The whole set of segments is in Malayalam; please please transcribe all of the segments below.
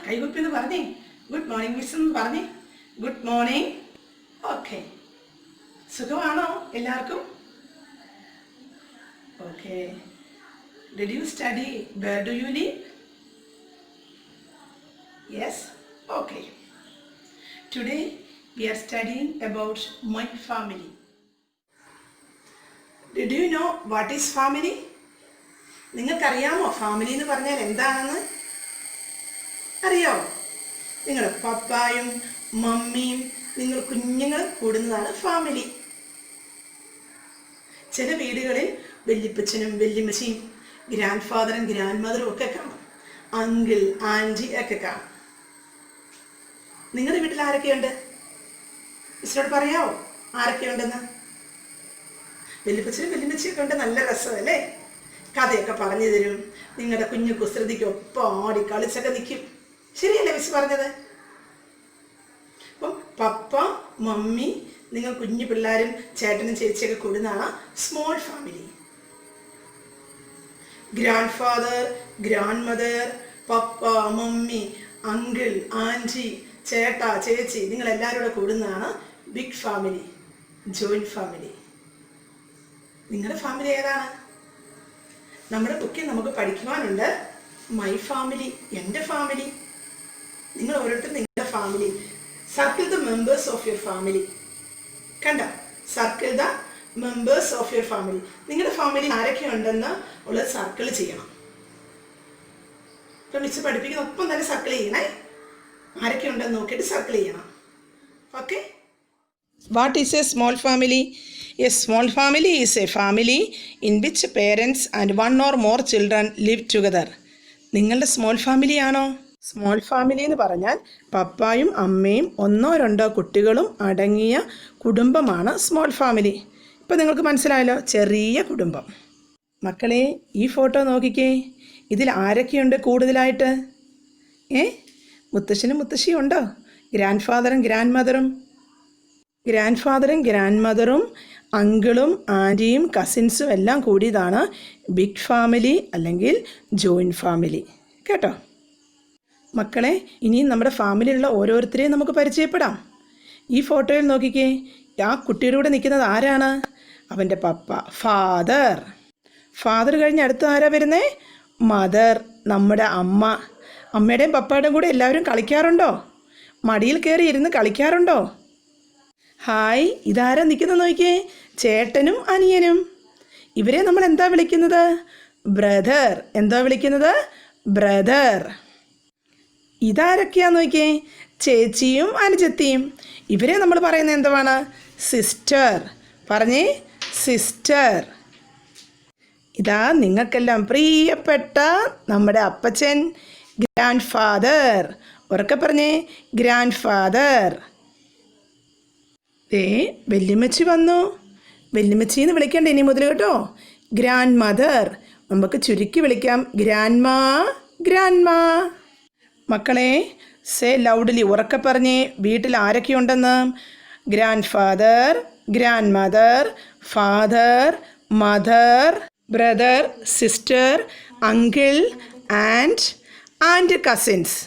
കൈകുപ്പിന്ന് പറഞ്ഞേ. ഗുഡ് മോർണിംഗ് മിസ് എന്ന് പറഞ്ഞേ. Good morning. ഓക്കെ, സുഖമാണോ എല്ലാവർക്കും? Okay, did you study? Where do you live? Yes? Okay. Today we are studying about my family. Did you know what is family? നിങ്ങൾക്കറിയാമോ ഫാമിലി എന്ന് പറഞ്ഞാൽ എന്താണെന്ന്? അറിയാമോ? നിങ്ങളുടെ പപ്പായും മമ്മിയും നിങ്ങൾ കുഞ്ഞുങ്ങൾ കൂടുന്നതാണ് ഫാമിലി. ചില വീടുകളിൽ വല്യപ്പച്ചനും വല്യമ്മച്ചിയും ഗ്രാൻഡ് ഫാദറും ഗ്രാൻഡ് മദറും ഒക്കെ കാണും. അങ്കിൾ ആൻറ്റി ഒക്കെ കാണും. നിങ്ങളുടെ വീട്ടിൽ ആരൊക്കെയുണ്ട്? മിസ്സിനോട് പറയാമോ ആരൊക്കെയുണ്ടെന്ന്? വല്യപ്പച്ചനും വല്യമ്മച്ചിയൊക്കെ ഉണ്ട്. നല്ല രസമല്ലേ? കഥയൊക്കെ പറഞ്ഞു തരും. നിങ്ങളുടെ കുഞ്ഞു കുസൃതിക്കൊപ്പം ആടി കളിച്ചൊക്കെ നിൽക്കും. ശരിയല്ലേ മിസ് പറഞ്ഞത്? അപ്പം പപ്പ മമ്മി നിങ്ങൾ കുഞ്ഞു പിള്ളേരും ചേട്ടനും ചേച്ചിയൊക്കെ കൂടുന്നതാണ് small family. Grand father grand mother papa mummy uncle aunty ചേട്ടാ ചേച്ചി നിങ്ങളെല്ലാവരും കൂടെ കൂടുന്നതാണ് ബിഗ് ഫാമിലി, ജോയിൻറ്റ് ഫാമിലി. നിങ്ങളുടെ ഫാമിലി ഏതാണ്? നമ്മുടെ ബുക്കിൽ നമുക്ക് പഠിക്കുവാനുണ്ട് മൈ ഫാമിലി, എൻ്റെ ഫാമിലി. നിങ്ങൾ ഓരോരുത്തരും നിങ്ങളുടെ family. Circle the members of your family. കണ്ട, circle the members of your family. നിങ്ങളുടെ ഫാമിലി ആരൊക്കെ ഉണ്ടെന്ന് ഉള്ളത് സർക്കിൾ ചെയ്യണം. ഇപ്പം മിസ് പഠിപ്പിക്കുന്ന ഒപ്പം തന്നെ സർക്കിൾ ചെയ്യണേ. ആരൊക്കെ ഉണ്ടെന്ന് നോക്കിയിട്ട് സർക്കിൾ ചെയ്യണം. Okay. What is A small family? A small family is a family in which parents and one or more children live together. നിങ്ങളുടെ സ്മോൾ ഫാമിലി ആണോ? സ്മോൾ ഫാമിലി എന്ന് പറഞ്ഞാൽ പപ്പായും അമ്മയും ഒന്നോ രണ്ടോ കുട്ടികളും അടങ്ങിയ കുടുംബമാണ് സ്മോൾ ഫാമിലി. ഇപ്പം നിങ്ങൾക്ക് മനസ്സിലായല്ലോ, ചെറിയ കുടുംബം. മക്കളെ, ഈ ഫോട്ടോ നോക്കിക്കേ. ഇതിൽ ആരൊക്കെയുണ്ട് കൂടുതലായിട്ട്? മുത്തശ്ശനും മുത്തശ്ശിയും ഉണ്ടോ? ഗ്രാൻഡ് ഫാദറും ഗ്രാൻഡ് മദറും. ഗ്രാൻഡ് ഫാദറും ഗ്രാൻഡ് മദറും അങ്കിളും ആൻറ്റിയും കസിൻസും എല്ലാം കൂടിയതാണ് ബിഗ് ഫാമിലി അല്ലെങ്കിൽ ജോയിൻറ്റ് ഫാമിലി. കേട്ടോ മക്കളെ, ഇനിയും നമ്മുടെ ഫാമിലിയിലുള്ള ഓരോരുത്തരെയും നമുക്ക് പരിചയപ്പെടാം. ഈ ഫോട്ടോയിൽ നോക്കിക്കേ. ആ കുട്ടിയുടെ കൂടെ നിൽക്കുന്നത് ആരാണ്? അവൻ്റെ പപ്പ, ഫാദർ. ഫാദർ കഴിഞ്ഞ് അടുത്ത് ആരാ വരുന്നേ? മദർ, നമ്മുടെ അമ്മ. അമ്മയുടെയും പപ്പയുടെയും കൂടെ എല്ലാവരും കളിക്കാറുണ്ടോ? മടിയിൽ കയറി ഇരുന്ന് കളിക്കാറുണ്ടോ? ഹായ്, ഇതാരാ നിൽക്കുന്നത് നോക്കിയേ? ചേട്ടനും അനിയനും. ഇവരെ നമ്മൾ എന്താ വിളിക്കുന്നത്? ബ്രദർ. എന്താ വിളിക്കുന്നത്? ബ്രദർ. ഇതാരൊക്കെയാ നോക്കിയേ? ചേച്ചിയും അനുജത്തിയും. ഇവരെ നമ്മൾ പറയുന്നത് എന്താണ്? സിസ്റ്റർ. പറഞ്ഞേ, സിസ്റ്റർ. ഇതാ നിങ്ങൾക്കെല്ലാം പ്രിയപ്പെട്ട നമ്മുടെ അപ്പച്ചൻ, ഗ്രാൻഡ് ഫാദർ. ഉറക്കെ പറഞ്ഞേ, ഗ്രാൻഡ് ഫാദർ. വല്യമ്മച്ചി വന്നു. വല്യമ്മച്ചിന്ന് വിളിക്കണ്ടേ ഇനി മുതൽ കേട്ടോ? Grand mother. നമുക്ക് ചുരുക്കി വിളിക്കാം ഗ്രാൻഡ് മാ, ഗ്രാൻഡ് മാ. മക്കളെ, സേ ലൗഡ്ലി, ഉറക്കെ പറഞ്ഞേ വീട്ടിൽ ആരൊക്കെയുണ്ടെന്ന്? Grand father, grand mother, father, mother, brother, sister, uncle and cousins.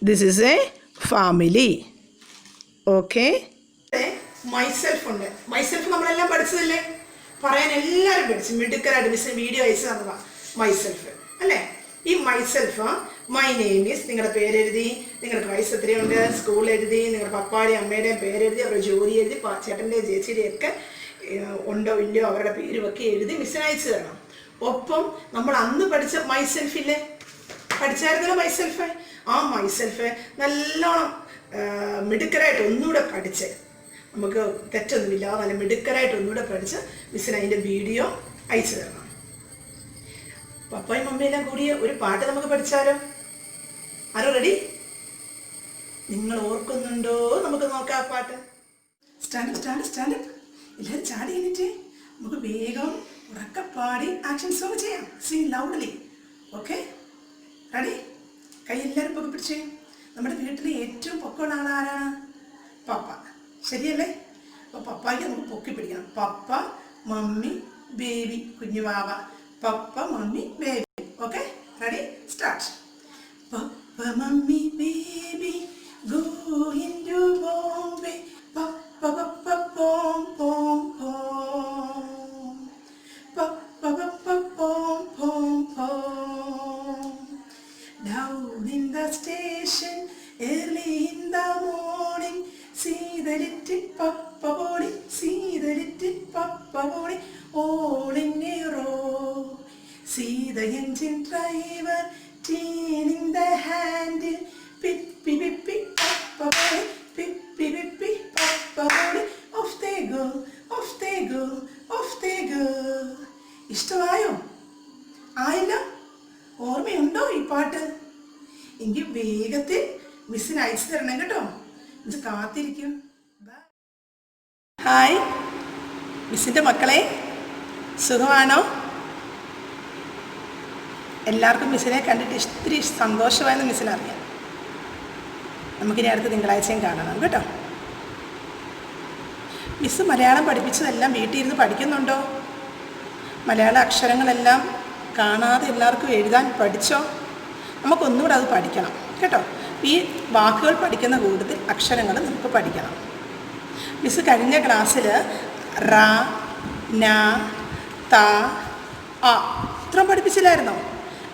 This is a family. Okay. Myself ഉണ്ട്. മൈസെൽഫ് നമ്മളെല്ലാം പഠിച്ചതല്ലേ? പറയാൻ എല്ലാവരും പഠിച്ചു. മിടുക്കരായിട്ട് മിസ് വീഡിയോ അയച്ചു തന്നതാ മൈസെൽഫ് അല്ലേ? ഈ മൈസെൽഫ്, മൈ നെയിം ഈസ്, നിങ്ങളുടെ പേരെഴുതി, നിങ്ങൾക്ക് വയസ്സ് എത്രയുണ്ട്, സ്കൂൾ എഴുതി, നിങ്ങളുടെ പപ്പാടെയും അമ്മയുടെയും പേരെഴുതി, അവരുടെ ജോലി എഴുതി, ചേട്ടൻ്റെയും ചേച്ചിയുടെയും ഒക്കെ ഉണ്ടോ ഇല്ലയോ അവരുടെ പേരുമൊക്കെ എഴുതി മിസ്സിന് അയച്ചു തരണം. ഒപ്പം നമ്മൾ അന്ന് പഠിച്ച മൈസെൽഫില്ലേ? പഠിച്ചായിരുന്നല്ലോ മൈസെൽഫ്. ആ മൈസെൽഫ് നല്ലോണം മിടുക്കരായിട്ട് ഒന്നുകൂടെ പഠിച്ച്, നമുക്ക് തെറ്റൊന്നുമില്ല, നല്ല മിടുക്കരായിട്ട് ഒന്നുകൂടെ പഠിച്ച് മിസ്സിന് അതിൻ്റെ വീഡിയോ അയച്ചു തരണം. പപ്പായും മമ്മിയെല്ലാം കൂടിയ ഒരു പാട്ട് നമുക്ക് പഠിച്ചാലോ? ആരോ റെഡി? നിങ്ങൾ ഓർക്കുന്നുണ്ടോ? നമുക്ക് നോക്കാം ആ പാട്ട്. Stand stand stand. എല്ലാവരും ചാടി കഴിഞ്ഞിട്ട് നമുക്ക് വേഗം ഉറക്കെ പാടി ആക്ഷൻ സോങ് ചെയ്യാം. സിംഗ് ലൗഡ്ലി. Okay, ready? കൈ എല്ലാവരും പൊക്കി പിടിച്ചേ. നമ്മുടെ വീട്ടിൽ ഏറ്റവും പൊക്കമുള്ള ആളാരാണ്? പപ്പ. ശരിയല്ലേ? അപ്പോൾ പപ്പായ്ക്ക് നമുക്ക് പൊക്കി പിടിക്കണം. പപ്പ മമ്മി ബേബി, കുഞ്ഞു വാവ. Papa mummy baby. Okay, ready? Start. Papa mummy the little papa body, see the little papa body, all in a row. See the engine driver turning the handle, pip pip pip pip papa body, pip pip pip pip papa body. Off they go, off they go, off they go. ഇഷ്ടമായോ? ആയില്ല? ഓർമ്മയുണ്ടോ ഈ പാട്ട്? എങ്കിൽ വേഗത്തിൽ മിസ്സിന് അയച്ചു തരണം കേട്ടോ. ഇത് കാത്തിരിക്കും. ഹായ് മിസ്സിൻ്റെ മക്കളെ, സുഖമാണോ? എല്ലാവർക്കും മിസ്സിനെ കണ്ടിട്ട് ഇത്തിരി സന്തോഷമായെന്ന് മിസ്സിനറിയാം. നമുക്കിനി അടുത്ത തിങ്കളാഴ്ചയും കാണണം കേട്ടോ. മിസ്സ് മലയാളം പഠിപ്പിച്ചതെല്ലാം വീട്ടിൽ ഇരുന്ന് പഠിക്കുന്നുണ്ടോ? മലയാള അക്ഷരങ്ങളെല്ലാം കാണാതെ എല്ലാവർക്കും എഴുതാൻ പഠിച്ചോ? നമുക്കൊന്നുകൂടെ അത് പഠിക്കണം കേട്ടോ. ഈ വാക്കുകൾ പഠിക്കുന്ന കൂട്ടത്തിൽ അക്ഷരങ്ങൾ നമുക്ക് പഠിക്കണം. മിസ്സ് കഴിഞ്ഞ ക്ലാസ്സിൽ റ, ന, ത, അ ഇത്രയും പഠിപ്പിച്ചില്ലായിരുന്നോ?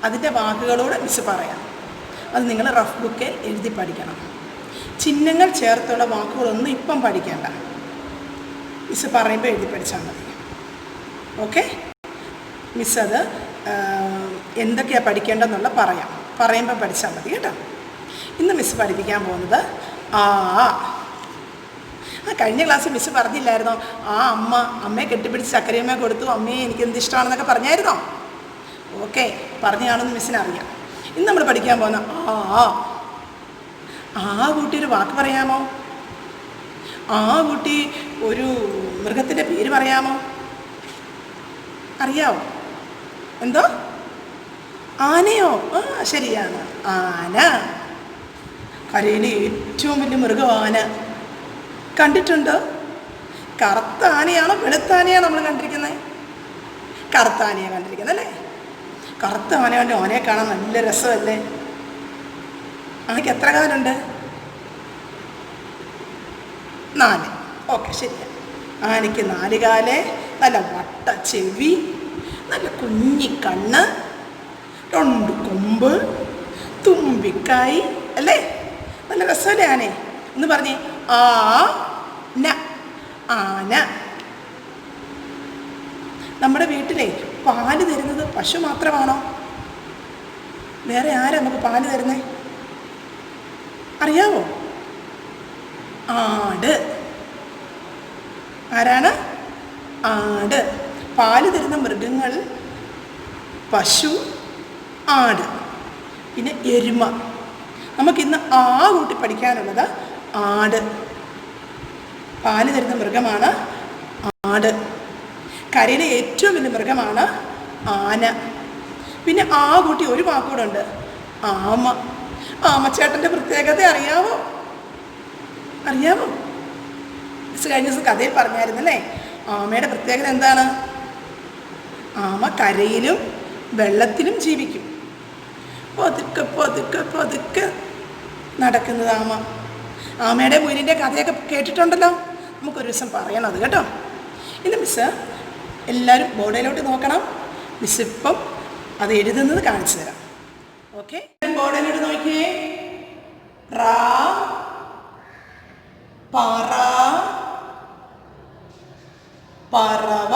അതിൻ്റെ വാക്കുകളോട് മിസ്സ് പറയാം. അത് നിങ്ങൾ റഫ് ബുക്കിൽ എഴുതി പഠിക്കണം. ചിഹ്നങ്ങൾ ചേർത്തുള്ള വാക്കുകളൊന്നും ഇപ്പം പഠിക്കേണ്ട. മിസ്സ് പറയുമ്പോൾ എഴുതി പഠിച്ചാൽ മതി. ഓക്കെ? മിസ്സ് അത് എന്തൊക്കെയാണ് പഠിക്കേണ്ടതെന്നുള്ള പറയുമ്പോൾ പഠിച്ചാൽ മതി കേട്ടോ. ഇന്ന് മിസ്സ് പഠിപ്പിക്കാൻ പോകുന്നത് കഴിഞ്ഞ ക്ലാസ്സിൽ മിസ്സ് പറഞ്ഞില്ലായിരുന്നോ? അമ്മയെ കെട്ടിപ്പിടിച്ച് ചക്കരയമ്മയെ കൊടുത്തു, അമ്മയെ എനിക്ക് എന്ത് ഇഷ്ടമാണെന്നൊക്കെ പറഞ്ഞായിരുന്നോ? ഓക്കെ, പറഞ്ഞു കാണുമെന്ന് മിസ്സിനറിയാം. ഇന്ന് നമ്മൾ പഠിക്കാൻ പോകുന്ന കൂട്ടി ഒരു വാക്ക് പറയാമോ? കൂട്ടി ഒരു മൃഗത്തിൻ്റെ പേര് പറയാമോ? അറിയാമോ? എന്തോ? ആനയോ? ശരിയാണ്, ആന. കരയിലെ ഏറ്റവും വലിയ മൃഗം ആന. കണ്ടിട്ടുണ്ടോ? കറുത്ത ആനയാണോ വെളുത്ത ആനയാണോ നമ്മൾ കണ്ടിരിക്കുന്നത്? കറുത്ത ആനയാണ് കണ്ടിരിക്കുന്നത് അല്ലേ? കറുത്ത ആന കണ്ട് ആനയെ കാണാൻ നല്ല രസമല്ലേ? ആനയ്ക്ക് എത്ര കാലുണ്ട്? 4. ഓക്കെ, ശരിയാണ്. ആനയ്ക്ക് 4 കാല്, നല്ല വട്ട ചെവി, നല്ല കുഞ്ഞിക്കണ്ണ്, 2 കൊമ്പ്, തുമ്പിക്കായി അല്ലേ? നല്ല രസമല്ലേ ആനേ? എന്ന് പറഞ്ഞേ, ആന. നമ്മുടെ വീട്ടിലെ പാല് തരുന്നത് പശു മാത്രമാണോ? വേറെ ആരാ നമുക്ക് പാല് തരുന്നേ? അറിയാവോ? ആട്. ആരാണ്? ആട്. പാല് തരുന്ന മൃഗങ്ങൾ പശു, ആട്, പിന്നെ എരുമ. നമുക്കിന്ന് കൂട്ടി പഠിക്കാനുള്ളത് ആട്. പാല് തരുന്ന മൃഗമാണ് ആട്. കരയിലെ ഏറ്റവും വലിയ മൃഗമാണ് ആന. പിന്നെ കൂട്ടി ഒരു വാക്കൂടെ ഉണ്ട്, ആമ. ആമച്ചേട്ടൻ്റെ പ്രത്യേകത അറിയാവോ? മിസ് കഴിഞ്ഞ ദിവസം കഥയിൽ പറഞ്ഞായിരുന്നല്ലേ? ആമയുടെ പ്രത്യേകത എന്താണ്? ആമ കരയിലും വെള്ളത്തിലും ജീവിക്കും. പതുക്കെ പതുക്കെ പതുക്കെ നടക്കുന്നത് ആമ. ആമയുടെ മുയലിൻ്റെ കഥയൊക്കെ കേട്ടിട്ടുണ്ടല്ലോ. നമുക്കൊരു ദിവസം പറയണത് കേട്ടോ. ഇന്ന് മിസ്സ് എല്ലാവരും ബോർഡിലോട്ട് നോക്കണം. മിസ് ഇപ്പം അത് എഴുതുന്നത് കാണിച്ചു തരാം. ഓക്കെ, ബോർഡിലോട്ട് നോക്കിയേ. റാ, പറ, പറവ,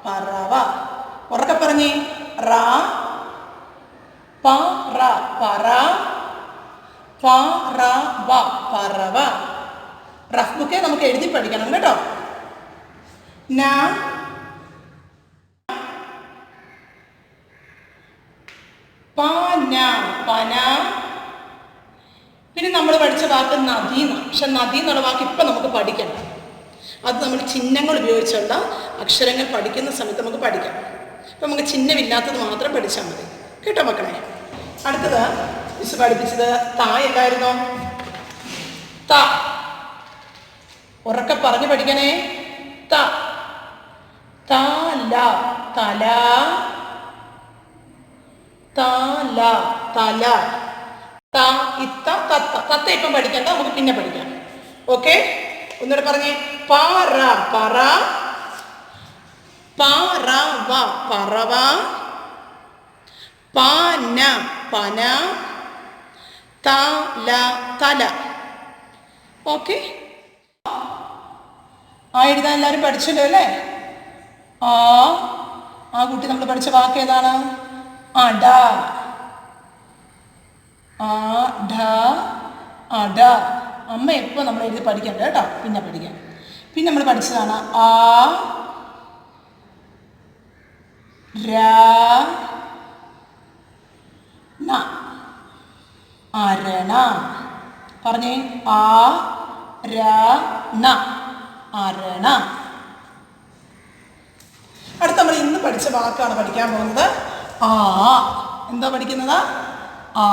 പറവ. ഉറക്കെ പറഞ്ഞേ. റാ, പറ, പറവ, പറവ. റഫ് ബുക്കെ നമുക്ക് എഴുതി പഠിക്കണം കേട്ടോ. പന. പിന്നെ നമ്മൾ പഠിച്ച വാക്ക് നദി. പക്ഷെ നദി എന്നുള്ള വാക്ക് ഇപ്പം നമുക്ക് പഠിക്കണം. അത് നമ്മൾ ചിഹ്നങ്ങൾ ഉപയോഗിച്ചുള്ള അക്ഷരങ്ങൾ പഠിക്കുന്ന സമയത്ത് നമുക്ക് പഠിക്കാം. അപ്പം നമുക്ക് ചിഹ്നമില്ലാത്തത് മാത്രം പഠിച്ചാൽ മതി കേട്ടോ മക്കളെ. അടുത്തത് മിസ് പഠിപ്പിച്ചത് അല്ലായിരുന്നോ? ഉറക്കെ പറഞ്ഞ് പഠിക്കണേ. തല, തല. തത്ത ഇപ്പം പഠിക്കണ്ട, നമുക്ക് പിന്നെ പഠിക്കാം. ഓക്കെ, ഒന്നുകൂടെ പറഞ്ഞേ. പറ, പറവ, പറവ. പന, തല തല. ഓക്കെ, ആ എഴുതാൻ എല്ലാവരും പഠിച്ചല്ലോ അല്ലേ? ആ കുട്ടി നമ്മൾ പഠിച്ച വാക്ക് ഏതാണ്? അട. അട അട. അമ്മ എപ്പോൾ നമ്മൾ എഴുതി പഠിക്കണ്ട കേട്ടോ, പിന്നെ പഠിക്കാം. പിന്നെ നമ്മൾ പഠിച്ചതാണ് ആ ര ന. അരണ. പറഞ്ഞേ, ആ ര ന. അരണ. അടുത്ത നമ്മൾ ഇന്ന് പഠിച്ച വാക്കാണ് പഠിക്കാൻ പോകുന്നത്. ആ. എന്താ പഠിക്കുന്നത്? ആ.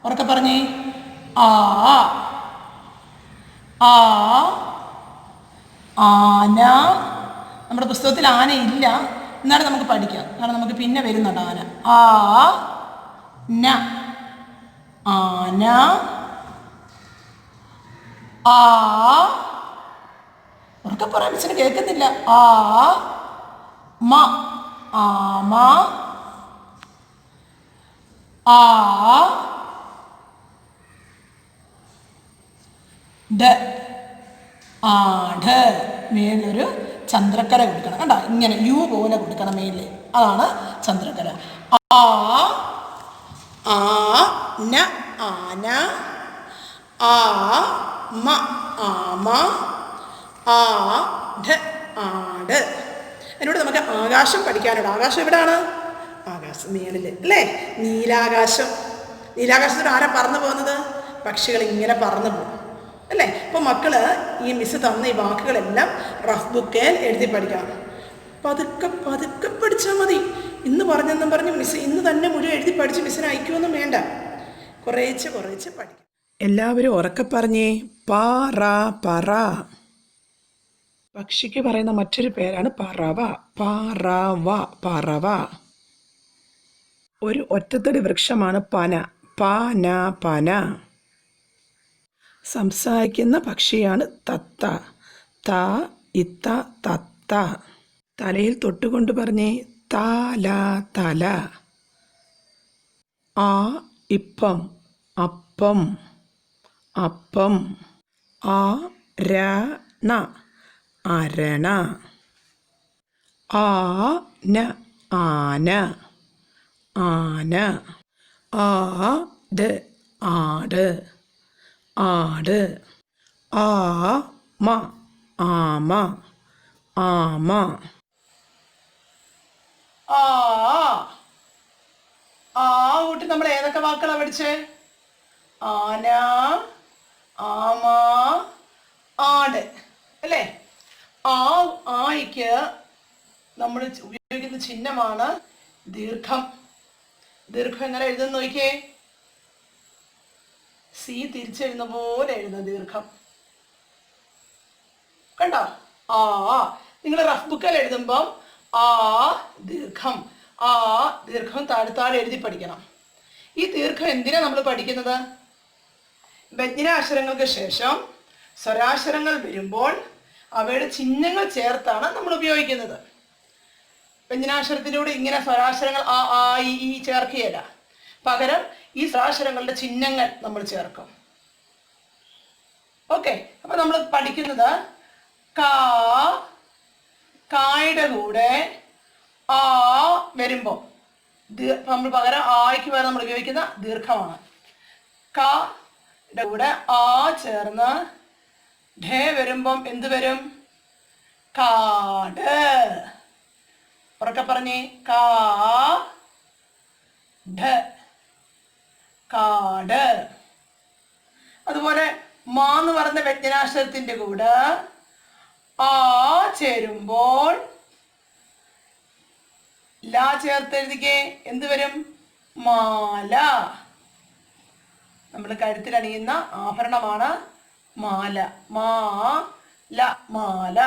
ഉറക്കെ പറഞ്ഞേ, ആ. ആ. ആന. നമ്മുടെ പുസ്തകത്തിൽ ആന ഇല്ല, എന്നാലും നമുക്ക് പഠിക്കാം, കാരണം നമുക്ക് പിന്നെ വരുന്നുണ്ട് ആന. ആ ന. ആന. ആ. ഉറക്കെ പറയാൻ മിസ്സിന് കേൾക്കുന്നില്ല. ആ മ. ആമ. ആ ഡ. ആട്. മേലൊരു ചന്ദ്രക്കര കൊടുക്കണം കണ്ടോ, ഇങ്ങനെ യു പോലെ കൊടുക്കണം മേലിൽ, അതാണ് ചന്ദ്രക്കര. ആ ന. ആന. ആ മ. ആമ. ആട്. ആട്. അതിനോട് നമുക്ക് ആകാശം പഠിക്കാനുണ്ട്. ആകാശം എവിടെയാണ്? ആകാശം മേളിൽ അല്ലേ? നീലാകാശം. നീലാകാശത്തോട് ആരാ പറന്നു പോകുന്നത്? പക്ഷികൾ ഇങ്ങനെ പറന്നു പോകും അല്ലേ? അപ്പോൾ മക്കൾ ഈ മിസ് തന്ന ഈ വാക്കുകളെല്ലാം റഫ് ബുക്കിൽ എഴുതി പഠിക്കണം. പതുക്കെ പതുക്കെ പഠിച്ചാൽ മതി. ഇന്ന് പറഞ്ഞെന്നും പറഞ്ഞ് മിസ് ഇന്ന് തന്നെ മുഴുവൻ എഴുതി പഠിച്ച് മിസ്സിനെ അയക്കുമൊന്നും വേണ്ട, കുറേശ്ശെ കുറേശ്ശെ പഠിക്കും. എല്ലാവരും ഉറക്കെ പറഞ്ഞേ, പറ പറ. പക്ഷിക്ക് പറയുന്ന മറ്റൊരു പേരാണ് പറവ. പറവ പറവ. ഒരു ഒറ്റത്തടി വൃക്ഷമാണ് പന. പന പന. സംസാരിക്കുന്ന പക്ഷിയാണ് തത്ത. ത ഇത്ത തത്ത. തലയിൽ തൊട്ടുകൊണ്ട് പറഞ്ഞേ, തല തല. ആ ഇപ്പം അപ്പം അപ്പം. ആ ര ണ അരണ. ആ ന ആന ആന. ആട് ആട് ആട്. ആ മ ആമ ആമ. ആ കൂട്ടി നമ്മൾ ഏതൊക്കെ വാക്കുകളാണ് പഠിച്ചേ? ആന, ആമ, ആട് അല്ലേ? ആയിക്ക് നമ്മൾ ഉപയോഗിക്കുന്ന ചിഹ്നമാണ് ദീർഘം. ദീർഘം എങ്ങനെ എഴുതുന്ന നോക്കിയേ, സി തിരിച്ചെഴുതുന്ന പോലെ എഴുതുന്ന ദീർഘം കണ്ടോ? ആ. നിങ്ങൾ റഫ് ബുക്കിൽ എഴുതുമ്പം ആ ദീർഘം, ആ ദീർഘം താഴെ എഴുതി പഠിക്കണം. ഈ ദീർഘം എന്തിനാ നമ്മൾ പഠിക്കുന്നത്? വ്യഞ്ജനാക്ഷരങ്ങൾക്ക് ശേഷം സ്വരാക്ഷരങ്ങൾ വരുമ്പോൾ അവയുടെ ചിഹ്നങ്ങൾ ചേർത്താണ് നമ്മൾ ഉപയോഗിക്കുന്നത്. വ്യഞ്ജനാക്ഷരത്തിലൂടെ ഇങ്ങനെ സ്വരാക്ഷരങ്ങൾ ആ ആ ഈ ചേർക്കുകയില്ല, പകരം ഈ സ്വരാക്ഷരങ്ങളുടെ ചിഹ്നങ്ങൾ നമ്മൾ ചേർക്കും. ഓക്കെ, അപ്പൊ നമ്മൾ പഠിക്കുന്നത് കായുടെ കൂടെ ആ വരുമ്പോൾ നമ്മൾ പകരം ആയ്ക്ക് പകരം നമ്മൾ ഉപയോഗിക്കുന്ന ദീർഘമാണ്. യുടെ കൂടെ ആ ചേർന്ന് ഢ വരുമ്പം എന്ത് വരും? കാട്. ഉറക്കെ പറഞ്ഞേ, കാട് കാട്. അതുപോലെ മാന്ന് പറഞ്ഞ വ്യഞ്ജനാക്ഷരത്തിന്റെ കൂടെ ആ ചേരുമ്പോൾ ല ചേർത്തെഴുതിക്കേ, എന്ത് വരും? മാല. നമ്മൾ കഴുത്തിൽ അണിയുന്ന ആഭരണമാണ് മാല. മാല മാല.